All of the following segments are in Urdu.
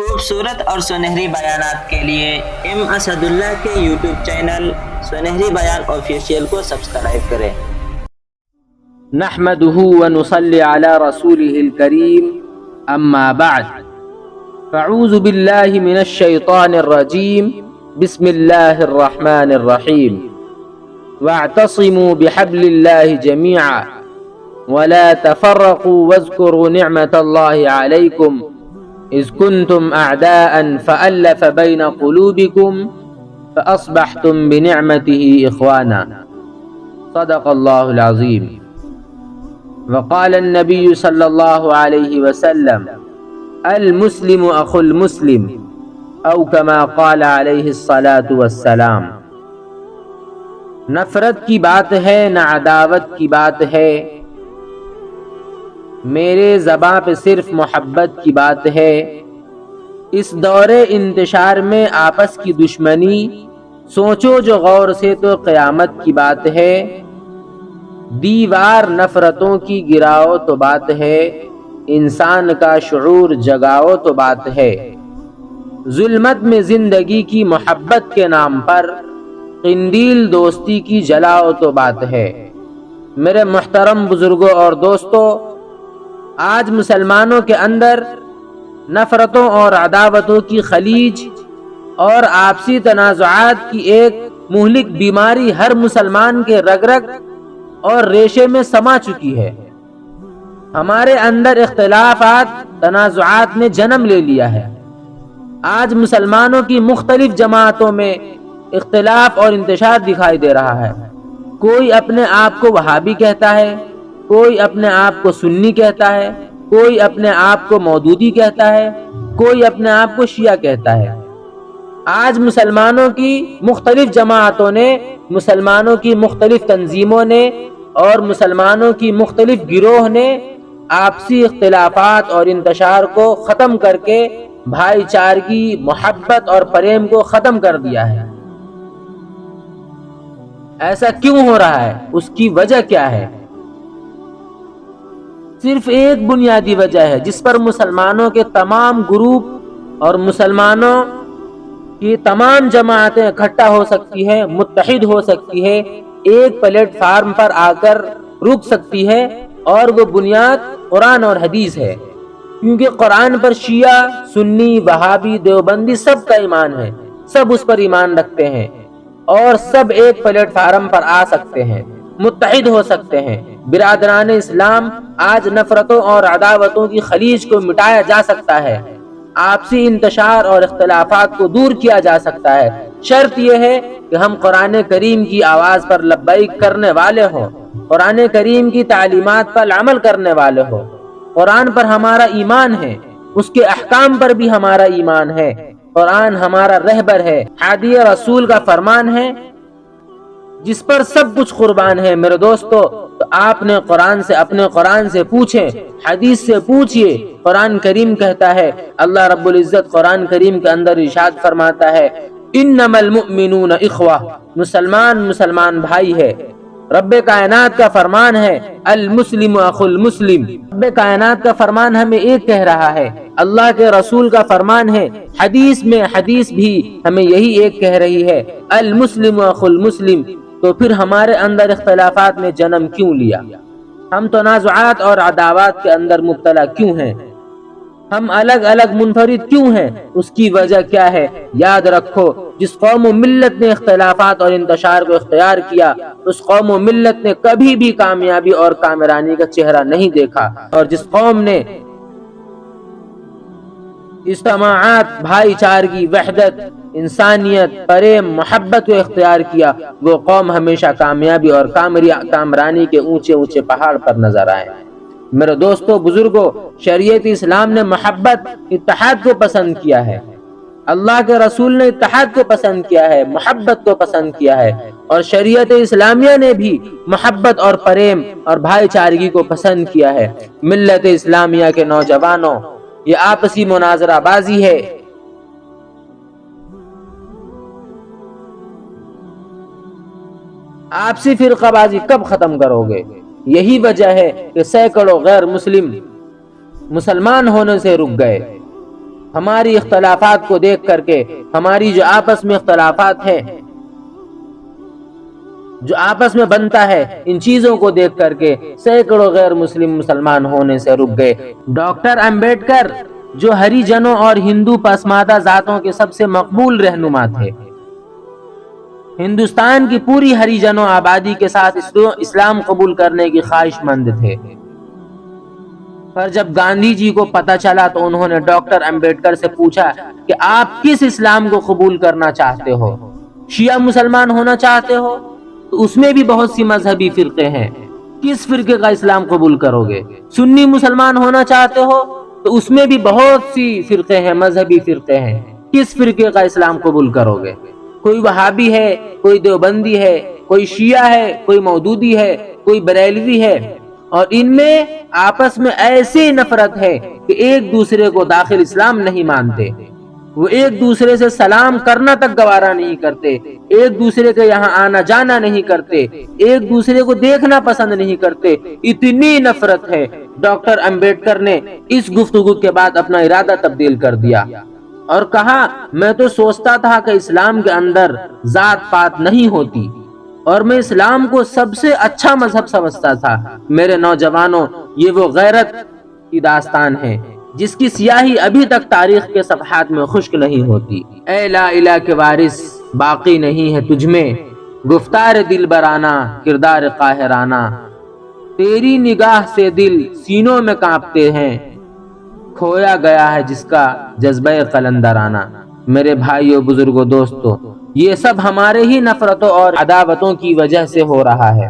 خوبصورت اور سنہری بیانات کے لیے ایم اسد اللہ کے یوٹیوب چینل سنہری بیان آفیشیل کو سبسکرائب کریں۔ نحمده ونصلي على رسوله الكريم اما بعد فاعوذ بالله من الشيطان الرجيم بسم الله الرحمن الرحيم واعتصموا بحبل الله جميعا ولا تفرقوا واذكروا نعمة الله عليكم إذ كنتم أعداء فألف بين قلوبكم فأصبحتم بنعمته إخوانا صدق الله العظيم۔ وقال النبي صلى الله عليه وسلم المسلم أخو المسلم أو كما قال عليه الصلاة والسلام۔ نفرت کی بات ہے نہ عداوت کی بات ہے، میرے زباں پہ صرف محبت کی بات ہے۔ اس دور انتشار میں آپس کی دشمنی سوچو جو غور سے تو قیامت کی بات ہے۔ دیوار نفرتوں کی گراؤ تو بات ہے، انسان کا شعور جگاؤ تو بات ہے۔ ظلمت میں زندگی کی محبت کے نام پر قندیل دوستی کی جلاؤ تو بات ہے۔ میرے محترم بزرگوں اور دوستوں، آج مسلمانوں کے اندر نفرتوں اور عداوتوں کی خلیج اور آپسی تنازعات کی ایک مہلک بیماری ہر مسلمان کے رگ رگ اور ریشے میں سما چکی ہے۔ ہمارے اندر اختلافات تنازعات نے جنم لے لیا ہے۔ آج مسلمانوں کی مختلف جماعتوں میں اختلاف اور انتشار دکھائی دے رہا ہے۔ کوئی اپنے آپ کو وہابی کہتا ہے، کوئی اپنے آپ کو سنی کہتا ہے، کوئی اپنے آپ کو مودودی کہتا ہے، کوئی اپنے آپ کو شیعہ کہتا ہے۔ آج مسلمانوں کی مختلف جماعتوں نے، مسلمانوں کی مختلف تنظیموں نے اور مسلمانوں کی مختلف گروہ نے آپسی اختلافات اور انتشار کو ختم کر کے بھائی چارگی، محبت اور پریم کو ختم کر دیا ہے۔ ایسا کیوں ہو رہا ہے؟ اس کی وجہ کیا ہے؟ صرف ایک بنیادی وجہ ہے جس پر مسلمانوں کے تمام گروپ اور مسلمانوں کی تمام جماعتیں اکٹھا ہو سکتی ہے، متحد ہو سکتی ہے، ایک پلیٹ فارم پر آ کر رک سکتی ہے، اور وہ بنیاد قرآن اور حدیث ہے۔ کیونکہ قرآن پر شیعہ، سنی، وہابی، دیوبندی سب کا ایمان ہے، سب اس پر ایمان رکھتے ہیں اور سب ایک پلیٹ فارم پر آ سکتے ہیں، متحد ہو سکتے ہیں۔ برادران اسلام، آج نفرتوں اور عداوتوں کی خلیج کو مٹایا جا سکتا ہے، آپسی انتشار اور اختلافات کو دور کیا جا سکتا ہے۔ شرط یہ ہے کہ ہم قرآن کریم کی آواز پر لبیک کرنے والے ہوں، قرآن کریم کی تعلیمات پر عمل کرنے والے ہوں۔ قرآن پر ہمارا ایمان ہے، اس کے احکام پر بھی ہمارا ایمان ہے۔ قرآن ہمارا رہبر ہے، ہادی رسول کا فرمان ہے جس پر سب کچھ قربان ہے۔ میرے دوستو، تو آپ نے قرآن سے، اپنے قرآن سے پوچھیں، حدیث سے پوچھئے۔ قرآن کریم کہتا ہے، اللہ رب العزت قرآن کریم کے اندر ارشاد فرماتا ہے، انما المؤمنون اخوہ، مسلمان بھائی ہے۔ رب کائنات کا فرمان ہے، المسلم اخو المسلم۔ رب کائنات کا فرمان ہمیں ایک کہہ رہا ہے، اللہ کے رسول کا فرمان ہے، حدیث بھی ہمیں یہی ایک کہہ رہی ہے، المسلم اخو المسلم۔ تو پھر ہمارے اندر اختلافات نے جنم کیوں لیا؟ ہم تنازعات اور عداوات کے اندر مبتلا کیوں ہیں؟ ہم الگ الگ منفرد کیوں ہیں؟ اس کی وجہ کیا ہے؟ یاد رکھو، جس قوم و ملت نے اختلافات اور انتشار کو اختیار کیا، اس قوم و ملت نے کبھی بھی کامیابی اور کامرانی کا چہرہ نہیں دیکھا، اور جس قوم نے اجتماعات، بھائی چارگی، وحدت، انسانیت، پریم، محبت کو اختیار کیا، وہ قوم ہمیشہ کامیابی اور کامرانی کے اونچے اونچے پہاڑ پر نظر آئے۔ میرے دوستو، بزرگوں، شریعت اسلام نے محبت، اتحاد کو پسند کیا ہے۔ اللہ کے رسول نے اتحاد کو پسند کیا ہے، محبت کو پسند کیا ہے، اور شریعت اسلامیہ نے بھی محبت اور پریم اور بھائی چارگی کو پسند کیا ہے۔ ملت اسلامیہ کے نوجوانوں، یہ آپسی مناظرہ بازی ہے، آپسی فرقہ بازی کب ختم کرو گے؟ یہی وجہ ہے کہ سینکڑوں غیر مسلمان ہونے سے رک گئے۔ ہماری اختلافات کو دیکھ کر کے، ہماری جو آپس میں اختلافات ہے، جو آپس میں بنتا ہے، ان چیزوں کو دیکھ کر کے سینکڑوں غیر مسلم مسلمان ہونے سے رک گئے۔ ڈاکٹر امبیڈکر جو ہریجنوں اور ہندو پسماندہ ذاتوں کے سب سے مقبول رہنما تھے، ہندوستان کی پوری ہریجنوں آبادی کے ساتھ اسلام قبول کرنے کی خواہش مند تھے، پر جب گاندھی جی کو پتہ چلا تو انہوں نے ڈاکٹر امبیڈکر سے پوچھا کہ آپ کس اسلام کو قبول کرنا چاہتے ہو؟ شیعہ مسلمان ہونا چاہتے ہو تو اس میں بھی بہت سی مذہبی فرقے ہیں، کس فرقے کا اسلام قبول کرو گے؟ سنی مسلمان ہونا چاہتے ہو تو اس میں بھی بہت سی فرقے ہیں، مذہبی فرقے ہیں، کس فرقے کا اسلام قبول کرو گے؟ کوئی وہابی ہے، کوئی دیوبندی ہے، کوئی شیعہ ہے، کوئی مودودی ہے، کوئی بریلوی ہے، اور ان میں آپس میں ایسی نفرت ہے کہ ایک دوسرے کو داخل اسلام نہیں مانتے، وہ ایک دوسرے سے سلام کرنا تک گوارا نہیں کرتے، ایک دوسرے کے یہاں آنا جانا نہیں کرتے، ایک دوسرے کو دیکھنا پسند نہیں کرتے، اتنی نفرت ہے۔ ڈاکٹر امبیڈکر نے اس گفتگو کے بعد اپنا ارادہ تبدیل کر دیا اور کہا، میں تو سوچتا تھا کہ اسلام کے اندر ذات پات نہیں ہوتی، اور میں اسلام کو سب سے اچھا مذہب سمجھتا تھا۔ میرے نوجوانوں، یہ وہ غیرت کی داستان ہے جس کی سیاہی ابھی تک تاریخ کے صفحات میں خشک نہیں ہوتی۔ اے لا الہ کے وارث، باقی نہیں ہے تجھ میں گفتار دل برانہ، کردار قاہرانہ، تیری نگاہ سے دل سینوں میں کانپتے ہیں، کھویا گیا ہے جس کا جذبہ قلندرانہ۔ میرے بھائیوں، بزرگوں، دوستوں، یہ سب ہمارے ہی نفرتوں اور عداوتوں کی وجہ سے ہو رہا ہے۔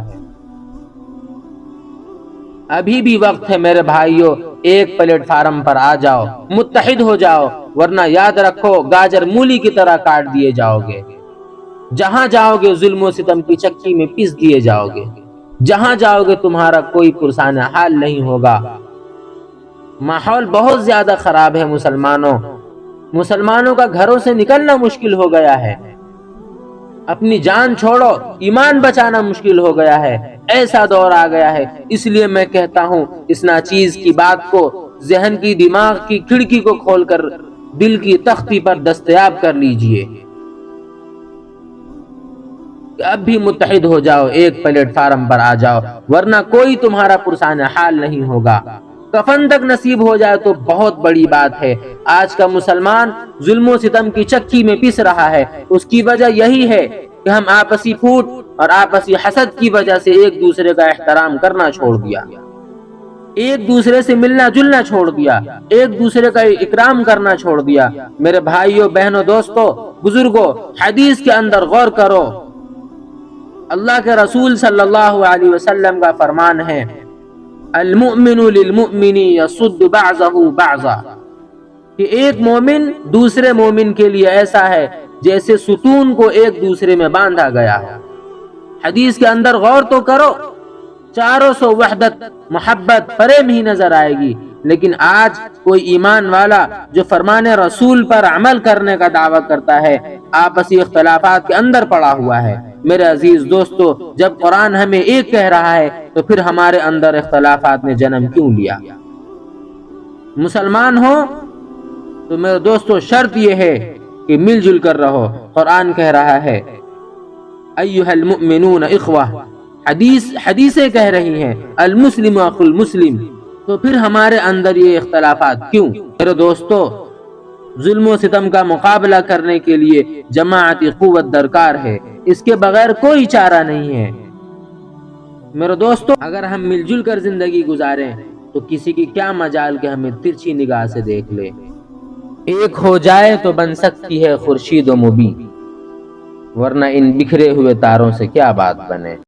ابھی بھی وقت ہے میرے بھائیوں، ایک پلیٹ فارم پر آ جاؤ، متحد ہو جاؤ، ورنہ یاد رکھو گاجر مولی کی طرح کاٹ دیے جاؤ گے۔ جہاں جاؤ گے ظلم و ستم کی چکی میں پیس دیے جاؤ گے، جہاں جاؤ گے تمہارا کوئی پرسان حال نہیں ہوگا۔ ماحول بہت زیادہ خراب ہے مسلمانوں کا گھروں سے نکلنا مشکل ہو گیا ہے، اپنی جان چھوڑو ایمان بچانا مشکل ہو گیا ہے، ایسا دور آ گیا ہے۔ اس لیے میں کہتا ہوں، اس ناچیز کی بات کو ذہن کی، دماغ کی کھڑکی کو کھول کر دل کی تختی پر دستیاب کر لیجئے کہ اب بھی متحد ہو جاؤ، ایک پلیٹ فارم پر آ جاؤ، ورنہ کوئی تمہارا پرسان حال نہیں ہوگا۔ کفن تک نصیب ہو جائے تو بہت بڑی بات ہے۔ آج کا مسلمان ظلم و ستم کی چکی میں پس رہا ہے، اس کی وجہ یہی ہے کہ ہم آپسی پھوٹ اور آپسی حسد کی وجہ سے ایک دوسرے کا احترام کرنا چھوڑ دیا، ایک دوسرے سے ملنا جلنا چھوڑ دیا، ایک دوسرے کا اکرام کرنا چھوڑ دیا۔ میرے بھائیوں، بہنوں، دوستوں، بزرگوں، حدیث کے اندر غور کرو۔ اللہ کے رسول صلی اللہ علیہ وسلم کا فرمان ہے، المؤمن للمؤمن یصد بعضہ بعضا، کہ ایک مومن دوسرے مومن کے لیے ایسا ہے جیسے ستون کو ایک دوسرے میں باندھا گیا ہے۔ حدیث کے اندر غور تو کرو، چاروں سو وحدت، محبت، پریم ہی نظر آئے گی، لیکن آج کوئی ایمان والا جو فرمان رسول پر عمل کرنے کا دعویٰ کرتا ہے، آپسی اختلافات کے اندر پڑا ہوا ہے۔ میرے عزیز دوستو، جب قرآن ہمیں ایک کہہ رہا ہے تو پھر ہمارے اندر اختلافات نے جنم کیوں لیا؟ مسلمان ہو تو میرے دوستو شرط یہ ہے کہ مل جل کر رہو۔ قرآن کہہ رہا ہے، ایھا المؤمنون اخوہ، حدیثیں کہہ رہی ہیں، المسلم اخو المسلم، تو پھر ہمارے اندر یہ اختلافات کیوں؟ میرے دوستو، ظلم و ستم کا مقابلہ کرنے کے لیے جماعتی قوت درکار ہے، اس کے بغیر کوئی چارہ نہیں ہے۔ میرے دوستو، اگر ہم مل جل کر زندگی گزاریں تو کسی کی کیا مجال کہ ہمیں ترچھی نگاہ سے دیکھ لے۔ ایک ہو جائے تو بن سکتی ہے خورشید و مبیں، ورنہ ان بکھرے ہوئے تاروں سے کیا بات بنے۔